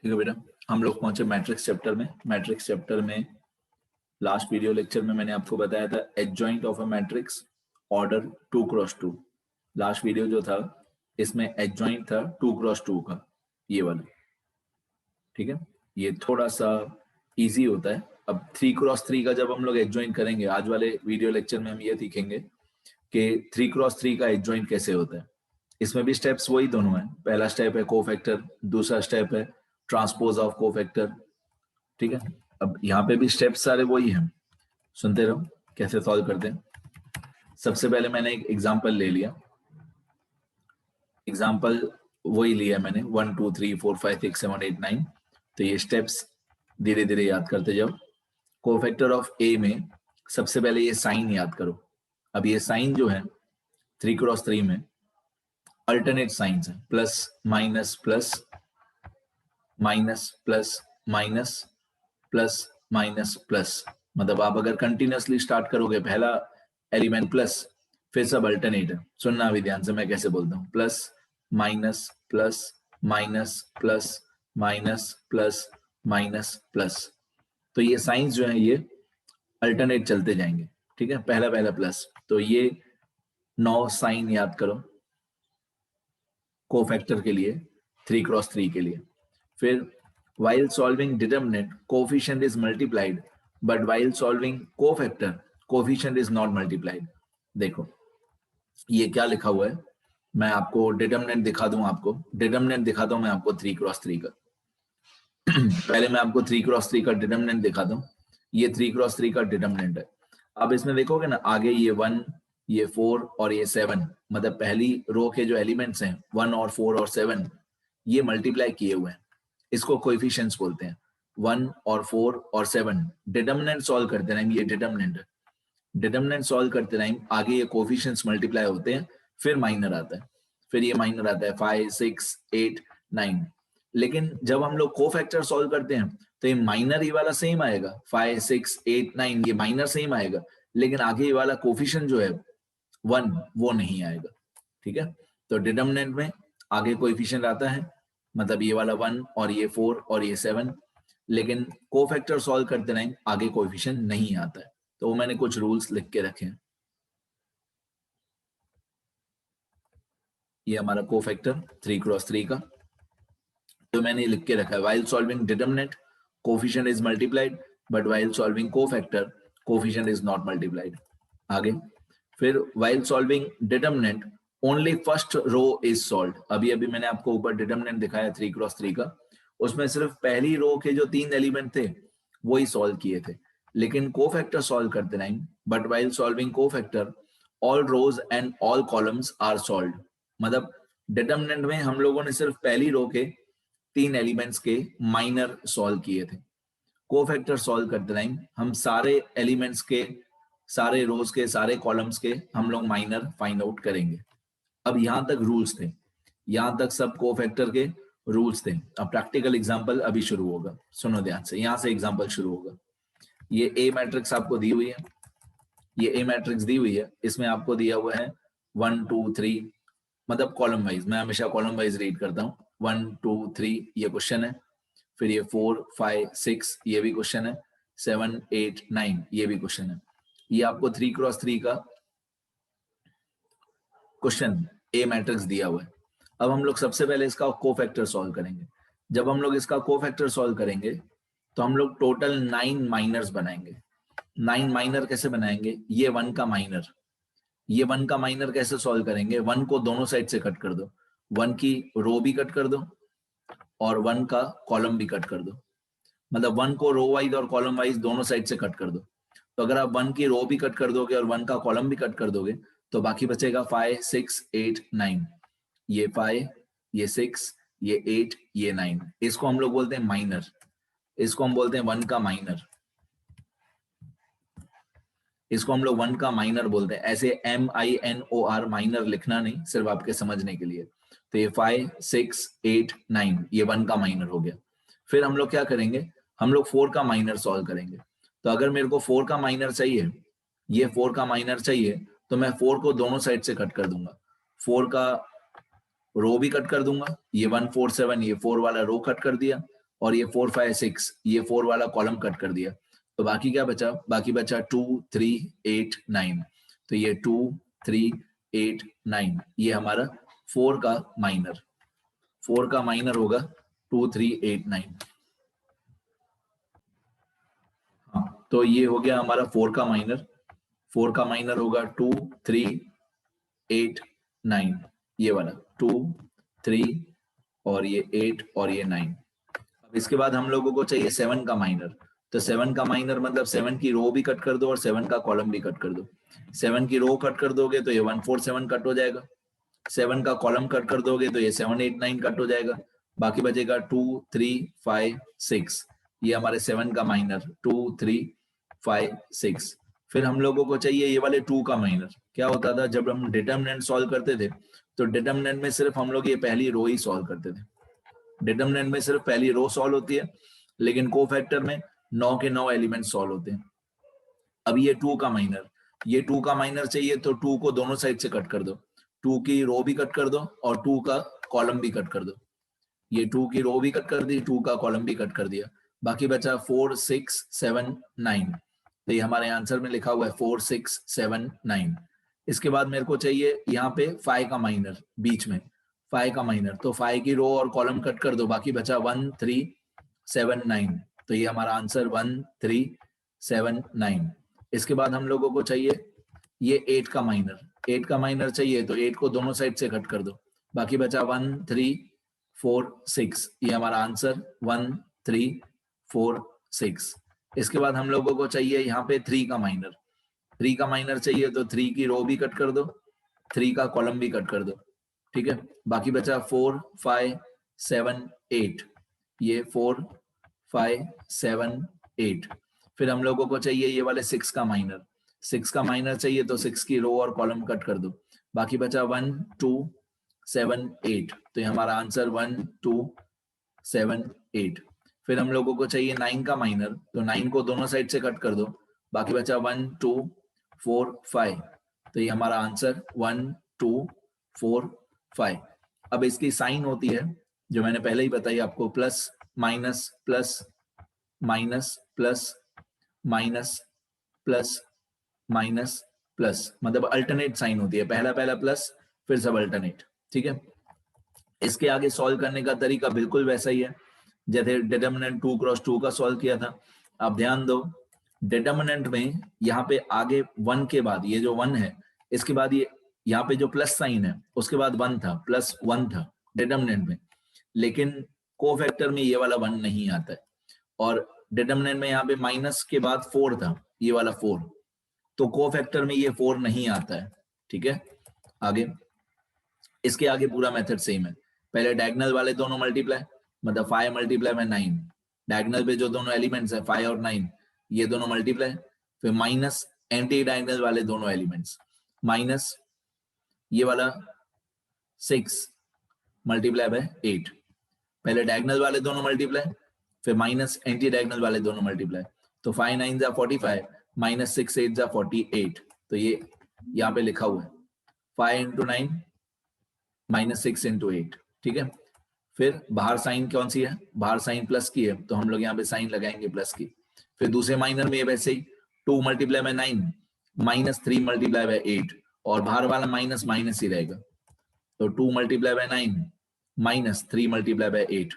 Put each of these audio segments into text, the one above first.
ठीक है बेटा, हम लोग पहुंचे मैट्रिक्स चैप्टर में। मैट्रिक्स चैप्टर में लास्ट वीडियो लेक्चर में मैंने आपको बताया था adjoint of a matrix order 2x2। Last video जो था इसमें एडजॉइंट था 2x2 का, ये वाला। ठीक है, ये थोड़ा सा इजी होता है। अब 3x3 का जब हम लोग एडजॉइंट करेंगे, आज वाले वीडियो लेक्चर में हम ये सीखेंगे कि 3x3 का एडजॉइंट कैसे होता है। इसमें भी स्टेप्स वही दोनों हैं। पहला स्टेप है कोफैक्टर, दूसरा स्टेप है ट्रांसपोज ऑफ कोफैक्टर। ठीक है, अब यहाँ पे भी स्टेप्स सारे वही हैं, सुनते रहो कैसे सॉल्व करते हैं। सबसे पहले मैंने एक एग्जांपल ले लिया, एग्जांपल वही लिया मैंने 1 2 3 4 5 6 7 8 9। तो ये स्टेप्स धीरे धीरे याद करते जाओ। कोफैक्टर ऑफ ए में सबसे पहले ये साइन याद करो। अब ये साइन जो है 3x3 में अल्टरनेट साइंस है, plus minus plus minus plus minus plus minus plus. मतलब आप अगर कंटिन्यूअसली स्टार्ट करोगे, पहला एलिमेंट प्लस, फिर सब अल्टरनेट है। सुनना भी ध्यान से मैं कैसे बोलता हूँ, plus minus plus minus plus minus plus minus plus. तो ये साइंस जो है ये अल्टरनेट चलते जाएंगे। ठीक है, पहला पहला प्लस, तो ये 9 साइन याद करो कोफैक्टर के लिए 3x3 के लिए। फिर while solving determinant coefficient is multiplied but while solving cofactor coefficient is not multiplied। देखो ये क्या लिखा हुआ है, मैं आपको डिटर्मिनेंट दिखा दूं, आपको डिटर्मिनेंट दिखाता हूं मैं आपको 3x3 का। पहले मैं आपको 3x3 का डिटर्मिनेंट दिखाता हूं। ये 3x3 का डिटर्मिनेंट है। अब इसमें देखोगे ना, आगे ये 1, ये 4 और ये 7, मतलब पहली रो के जो एलिमेंट्स हैं 1 और 4 और 7 ये मल्टीप्लाई किए हुए हैं, इसको कोएफिशिएंट्स बोलते हैं। 1 और 4 और 7 डिटर्मिनेंट सॉल्व करते टाइम, ये डिटर्मिनेंट है, डिटर्मिनेंट सॉल्व करते टाइम आगे ये कोएफिशिएंट्स मल्टीप्लाई होते हैं, फिर माइनर आता है, फिर ये माइनर आता है 5 6 8 9। लेकिन जब हम लोग कोफैक्टर सॉल्व करते हैं तो ये माइनर ये वाला सेम आएगा, 5 6 8 9 ये माइनर सेम आएगा, लेकिन आगे ये वाला कोएफिशिएंट जो है 1 वो नहीं आएगा। ठीक है, तो डिटर्मिनेंट में आगे कोएफिशिएंट आता है, मतलब ये वाला 1 और ये 4 और ये 7, लेकिन कोफैक्टर सॉल्व करते टाइम आगे कोएफिशिएंट नहीं आता है। तो वो मैंने कुछ रूल्स लिख के रखे हैं। ये हमारा कोफैक्टर 3x3 का तो मैंने लिख के रखा है, while solving determinant coefficient is multiplied but while solving cofactor coefficient is not multiplied। आगे फिर while solving determinant only first row is solved। अभी अभी मैंने आपको ऊपर डिटर्मिनेंट दिखाया 3x3 का, उसमें सिर्फ पहली रो के जो 3 एलिमेंट थे वही सॉल्व किए थे। लेकिन कोफैक्टर सॉल्व करते time, but while solving cofactor all rows and all columns are solved। मतलब डिटर्मिनेंट में हम लोगों ने सिर्फ पहली रो के 3 एलिमेंट्स के माइनर सॉल्व किए थे। कोफैक्टर सॉल्व करते टाइम हम सारे एलिमेंट्स के, सारे रोज के, सारे कॉलम्स के हम लोग माइनर फाइंड आउट करेंगे। अब यहां तक रूल्स थे, यहां तक सब कोफैक्टर के रूल्स थे। अब प्रैक्टिकल एग्जांपल अभी शुरू होगा, सुनो ध्यान से, यहां से एग्जांपल शुरू होगा। ये ए मैट्रिक्स आपको दी हुई है, ये ए मैट्रिक्स दी हुई है, इसमें आपको दिया हुआ है 1 2 3, मतलब कॉलम वाइज, मैं हमेशा कॉलम वाइज रीड करता हूँ। 1 2 3 ये क्वेश्चन है, फिर ये 4 5 6 ये भी क्वेश्चन है, 7 8 9 ये भी क्वेश्चन है। ये आपको 3x3 का क्वेश्चन ए मैट्रिक्स दिया हुआ है। अब हम लोग सबसे पहले इसका कोफैक्टर सॉल्व करेंगे। जब हम लोग इसका कोफैक्टर सॉल्व करेंगे तो हम लोग टोटल 9 माइनर्स बनाएंगे। 9 माइनर कैसे बनाएंगे, ये 1 का माइनर, ये 1 का माइनर कैसे सॉल्व करेंगे, 1 को दोनों साइड से कट कर दो, 1 की रो भी कट कर दो और 1 का कॉलम भी कट कर दो। मतलब 1 को रो वाइज और कॉलम वाइज दोनों साइड से कट कर दो। तो अगर आप 1 की रो भी कट कर दोगे और 1 का कॉलम भी कट कर दोगे तो बाकी बचेगा 5 6 8 9। ये 5 ये 6 ये 8 ये 9, इसको हम लोग बोलते हैं माइनर, इसको हम बोलते हैं 1 का माइनर, इसको हम लोग 1 का माइनर बोलते हैं। ऐसे MINOR माइनर लिखना नहीं, सिर्फ आपके समझने के लिए। तो ये 5 6 8 9 ये 1 का माइनर हो गया। फिर हम लोग क्या करेंगे, हम लोग 4 का माइनर सॉल्व करेंगे। तो अगर मेरे को 4 का माइनर चाहिए, ये 4 का माइनर चाहिए, तो मैं 4 को दोनों साइड से कट कर दूंगा। 4 का रो भी कट कर दूंगा, ये 1 4 7 ये 4 वाला रो कट कर दिया, और ये 4 5 6, ये 4 वाला कॉलम कट कर दिया, तो बाकी क्या बचा? बाकी बचा 2 3 8 9। तो ये 2 3 8 9 ये हमारा 4 का माइनर, 4 का माइनर होगा 2 3 8 9। हाँ, तो ये हो गया हमारा 4 का माइनर। 4 का माइनर होगा 2 3 8 9, ये वाला 2 3 और ये 8 और ये 9। अब इसके बाद हम लोगों को चाहिए 7 का माइनर। तो 7 का माइनर मतलब 7 की रो भी कट कर दो और 7 का कॉलम भी कट कर दो। 7 की रो कट कर दोगे तो ये 1 4 7 कट हो जाएगा। 7 का कॉलम कट कर दोगे तो ये 7 8 9 कट हो जाएगा। बाकी बचेगा 2 3 5 6, ये हमारे 7 का माइनर 2 3 5 6। फिर हम लोगों को चाहिए ये वाले 2 का माइनर। क्या होता था जब हम डिटर्मिनेंट सॉल्व करते थे तो डिटर्मिनेंट में सिर्फ हम लोग ये पहली रो ही सॉल्व करते थे। डिटर्मिनेंट में सिर्फ पहली रो सॉल्व होती है, लेकिन कोफैक्टर में 9 के 9 एलिमेंट सॉल्व होते हैं। अब ये 2 का माइनर, ये 2 का माइनर चाहिए तो 2 को दोनों साइड से कट कर दो। 2 की रो भी कट कर दो और 2 का कॉलम भी कट कर दो। ये 2 की रो भी कट कर दी, 2 का कॉलम भी कट कर दिया। बाकी बचा 4 6 7 9। तो ये हमारे आंसर में लिखा हुआ है 4 6 7 9। इसके बाद मेरे को चाहिए यहाँ पे 5 का माइनर, बीच में 5 का माइनर। तो 5 की रो और कॉलम कट कर दो, बाकी बचा 1 3 7 9। तो ये हमारा आंसर 1 3 7 9। इसके बाद हम लोगों को चाहिए ये 8 का माइनर। 8 का माइनर चाहिए तो 8 को दोनों साइड से कट कर दो, बाकी बचा 1 3 4 6। ये हमारा आंसर 1 3 4 6। इसके बाद हम लोगों को चाहिए यहाँ पे 3 का माइनर। 3 का माइनर चाहिए तो 3 की रो भी कट कर दो, 3 का कॉलम भी कट कर दो, ठीक है। बाकी बचा 4 5 7 8, ये 4 5 7 8। फिर हम लोगों को चाहिए ये वाले 6 का माइनर। 6 का माइनर चाहिए तो 6 की रो और कॉलम कट कर दो, बाकी बचा 1 2 7 8। तो ये हमारा आंसर 1 2 7 8। फिर हम लोगों को चाहिए 9 का माइनर, तो 9 को दोनों साइड से कट कर दो, बाकी बचा 1 2 4 5। तो ये हमारा आंसर 1 2 4 5। अब इसकी साइन होती है जो मैंने पहले ही बताई आपको, plus minus plus minus plus minus plus minus plus, मतलब अल्टरनेट साइन होती है, पहला पहला प्लस फिर सब अल्टरनेट, ठीक है। इसके आगे सॉल्व करने का तरीका बिल्कुल वैसा ही है जैसे डिटर्मिनेंट 2 क्रॉस 2 का सॉल्व किया था। आप ध्यान दो, डिटर्मिनेंट में यहाँ पे आगे 1 के बाद ये जो 1 है, इसके बाद ये यहाँ पे जो प्लस साइन है उसके बाद 1 था, प्लस 1 था डिटर्मिनेंट में, लेकिन कोफैक्टर में ये वाला 1 नहीं आता है। और डिटर्मिनेंट में यहाँ पे माइनस के बाद 4 था, ये वाला 4, तो कोफैक्टर में ये 4 नहीं आता है, ठीक है। आगे इसके आगे पूरा मेथड सेम है, पहले डायगोनल वाले दोनों मल्टीप्लाई, मतलब 5 मल्टीप्लाई में 9, डायगोनल पे जो दोनों एलिमेंट्स है 5 और 9 ये दोनों मल्टीप्लाई, फिर माइनस एंटी डायगोनल वाले दोनों एलिमेंट्स, माइनस ये वाला 6 मल्टीप्लाई बाय 8, पहले डायगोनल वाले दोनों मल्टीप्लाई, फिर माइनस एंटी डायगोनल वाले दोनों मल्टीप्लाई। तो 5 9 जा 45, माइनस 6 8 जा 48। तो ये यहाँ पे लिखा हुआ है 5 इंटू 9 माइनस 6 इंटू 8, ठीक है। फिर बाहर साइन कौन सी है, बाहर साइन प्लस की है, तो हम लोग यहाँ पे साइन लगाएंगे प्लस की। फिर दूसरे माइनर में वैसे ही 2 multiply by 9 minus 3 multiply by 8, और बाहर वाला माइनस माइनस ही रहेगा, तो 2 multiply by 9 minus 3 multiply by 8।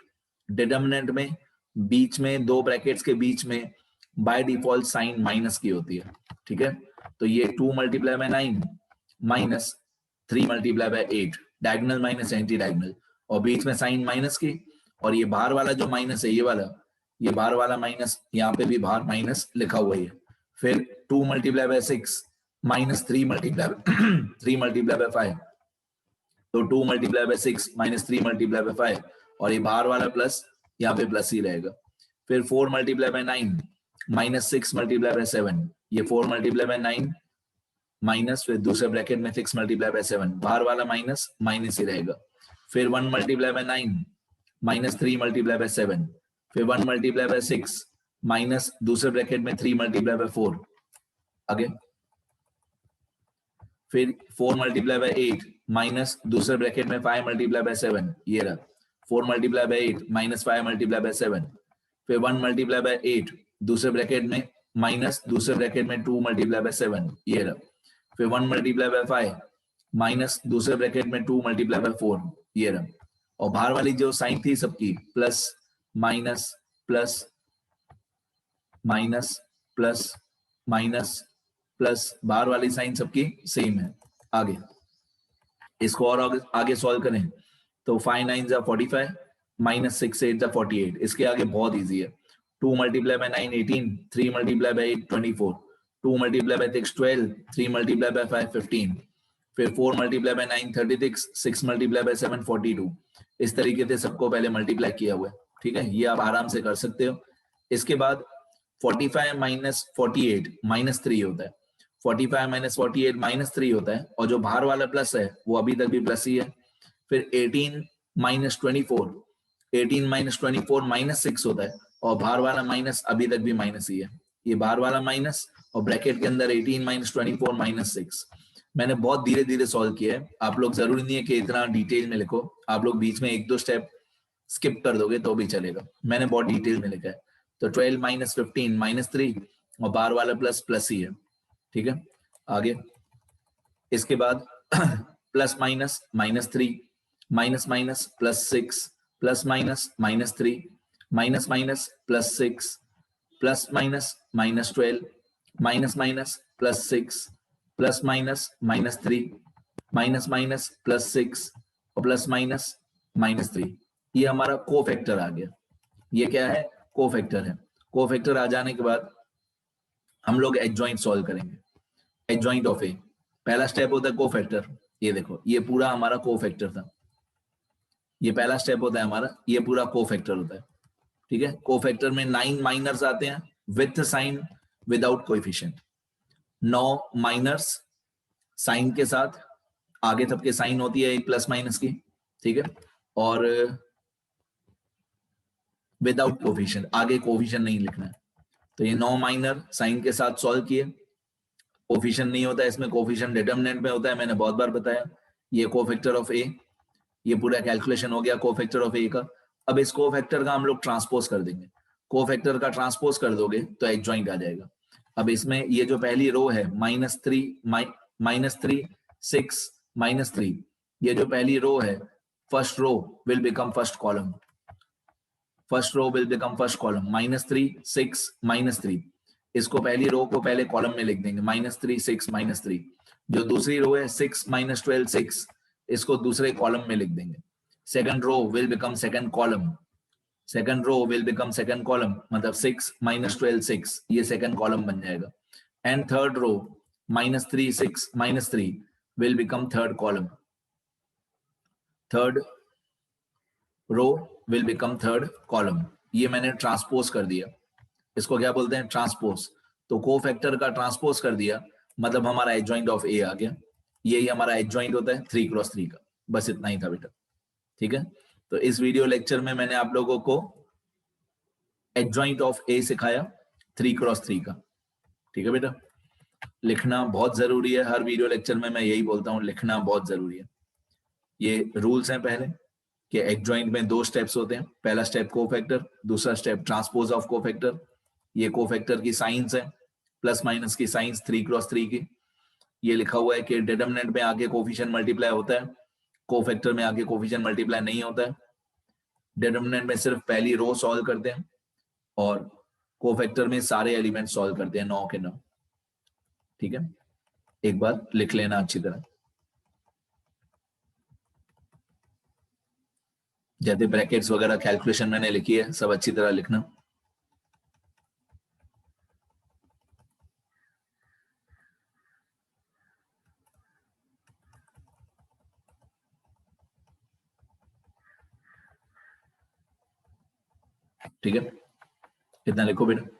Determinant में बीच में दो ब्रैकेट्स के बीच में बाय डिफॉल्ट साइन माइनस की होती है, ठीक है। तो ये 2 multiply by 9 minus 3 multiply by 8, diagonal minus anti diagonal, और बीच में साइन माइनस की, और ये बाहर वाला जो माइनस है ये वाला, ये बाहर वाला माइनस, यहाँ पे भी बाहर माइनस लिखा हुआ है। फिर 2 multiply by 6 minus 3 multiply 3 multiply by 5, तो 2 multiply by 6 minus 3 multiply by 5, और ये बाहर वाला प्लस यहाँ पे प्लस ही रहेगा। फिर 4 multiply by 9 minus 6 multiply by 7, ये 4 मल्टीप्लाई बाय 9 माइनस, फिर दूसरे ब्रैकेट में 6 मल्टीप्लाई बाय 7, बाहर वाला माइनस माइनस ही रहेगा। फिर 1 multiply by 9 minus 3 multiply by 7, फिर 1 मल्टीप्लाई बाय 6 माइनस दूसरे ब्रैकेट में 3 मल्टीप्लाई बाय 4, आगे फिर 4 मल्टीप्लाई बाय 8 माइनस दूसरे ब्रैकेट में 5 मल्टीप्लाई बाय 7, ये रहा 4 multiply by 8 minus 5 multiply by 7, फिर 1 मल्टीप्लाई बाय 8 दूसरे ब्रैकेट में माइनस दूसरे ब्रैकेट में 2 मल्टीप्लाई बाय 7, ये रहा, फिर 1 मल्टीप्लाई बाय 5 माइनस दूसरे ब्रैकेट में 2 मल्टीप्लाई बाय 4, ये रहा, और बाहर वाली जो साइन थी सबकी plus minus plus minus plus minus plus, बाहर वाली साइन सबकी सेम है। आगे इसको और आगे सॉल्व करें तो 5 9 जा 45 माइनस 6 8 जा 48, इसके आगे बहुत इजी है। 2 multiply by 9 18, 3 multiply by 8 24, 2 multiply by 6 12, 3 multiply by 5 15, फिर 4 मल्टीप्लाई बाय 9 36, 6 मल्टीप्लाई बाय 7 42। इस तरीके से सबको पहले मल्टीप्लाई किया हुआ है, ठीक है, ये आप आराम से कर सकते हो। इसके बाद 45 माइनस 48 माइनस 3 होता है, 45 माइनस 48 माइनस 3 होता है, और जो बाहर वाला प्लस है वो अभी तक भी प्लस ही है। फिर 18 माइनस 24, 18 माइनस 24 माइनस 6 होता है, और बाहर वाला माइनस अभी तक भी माइनस ही है, ये बाहर वाला माइनस और ब्रैकेट के अंदर 18 माइनस 24 माइनस 6। मैंने बहुत धीरे धीरे सॉल्व किया है, आप लोग जरूरी नहीं है कि इतना डिटेल में लिखो, आप लोग बीच में 1-2 स्टेप स्किप कर दोगे तो भी चलेगा, मैंने बहुत डिटेल में लिखा है। तो 12 माइनस 15 माइनस 3, और बाहर वाला प्लस प्लस ही है, ठीक है। आगे इसके बाद plus minus minus 3, minus minus plus 6, plus minus minus 3, minus minus plus 6, plus minus minus 12, minus minus plus 6, plus minus minus 3, minus minus plus 6, और प्लस माइनस माइनस 3। ये हमारा कोफैक्टर आ गया, ये क्या है, कोफैक्टर है। कोफैक्टर आ जाने के बाद हम लोग एडजॉइंट सॉल्व करेंगे, एडजॉइंट ऑफ ए। पहला स्टेप होता है कोफैक्टर, ये देखो ये पूरा हमारा कोफैक्टर था, ये पहला स्टेप होता है हमारा, ये पूरा कोफैक्टर होता है, ठीक है। कोफैक्टर में 9 माइनर्स आते हैं with sign without coefficient, 9 minors sign के साथ, आगे सबके साइन होती है एक प्लस माइनस की, ठीक है, और विदाउट कोएफिशिएंट, आगे कोएफिशिएंट नहीं लिखना है। तो ये 9 माइनर साइन के साथ सॉल्व किए, कोएफिशिएंट नहीं होता है इसमें, कोएफिशिएंट डिटरमिनेंट में होता है, मैंने बहुत बार बताया। ये कोफैक्टर ऑफ ए, ये पूरा कैलकुलेशन हो गया कोफैक्टर ऑफ ए का। अब इस कोफैक्टर का हम लोग ट्रांसपोज कर देंगे, कोफैक्टर का ट्रांसपोज कर दोगे तो एडजॉइंट आ जाएगा। अब इसमें ये जो पहली रो है -3 6 -3, ये जो पहली रो है, first row will become first column, first row will become first column, -3 6 -3। इसको पहली रो को पहले कॉलम में लिख देंगे, -3 6 -3। जो दूसरी रो है 6 -12 6, इसको दूसरे कॉलम में लिख देंगे। Second row will become second column, second row will become second column, मतलब 6 -12 6, ये सेकंड कॉलम बन जाएगा। And third row -3 6 -3 will become third column, third row will become third column. ये मैंने ट्रांसपोज कर दिया, इसको क्या बोलते हैं, ट्रांसपोज। तो कोफैक्टर का ट्रांसपोज कर दिया, मतलब हमारा एडजॉइंट ऑफ ए आ गया। यही हमारा एडजॉइंट होता है 3 क्रॉस 3 का। बस इतना ही था बेटा, ठीक है। तो इस वीडियो लेक्चर में मैंने आप लोगों को एडजॉइंट ऑफ ए सिखाया 3 क्रॉस 3 का, ठीक है बेटा। लिखना बहुत जरूरी है, हर वीडियो लेक्चर में मैं यही बोलता हूँ, लिखना बहुत जरूरी है। ये रूल्स हैं पहले कि एडजॉइंट में 2 स्टेप्स होते हैं, पहला स्टेप कोफैक्टर, दूसरा स्टेप ट्रांसपोज ऑफ कोफैक्टर। ये कोफैक्टर की साइंस है, प्लस माइनस की साइंस 3 क्रॉस 3 की। ये लिखा हुआ है कि डिटरमिनेंट में आगे कोफिशिएंट मल्टीप्लाई होता है, कोफैक्टर में आगे कोफिशिएंट मल्टीप्लाई नहीं होता है। डिटरमिनेंट में सिर्फ पहली रो सॉल्व करते हैं, और कोफैक्टर में सारे एलिमेंट सॉल्व करते हैं 9 के 9, ठीक है। एक बार लिख लेना अच्छी तरह, जैसे ब्रैकेट्स वगैरह कैलकुलेशन मैंने लिखी है, सब अच्छी तरह लिखना। ठीक है, इतना लिखो बेटा।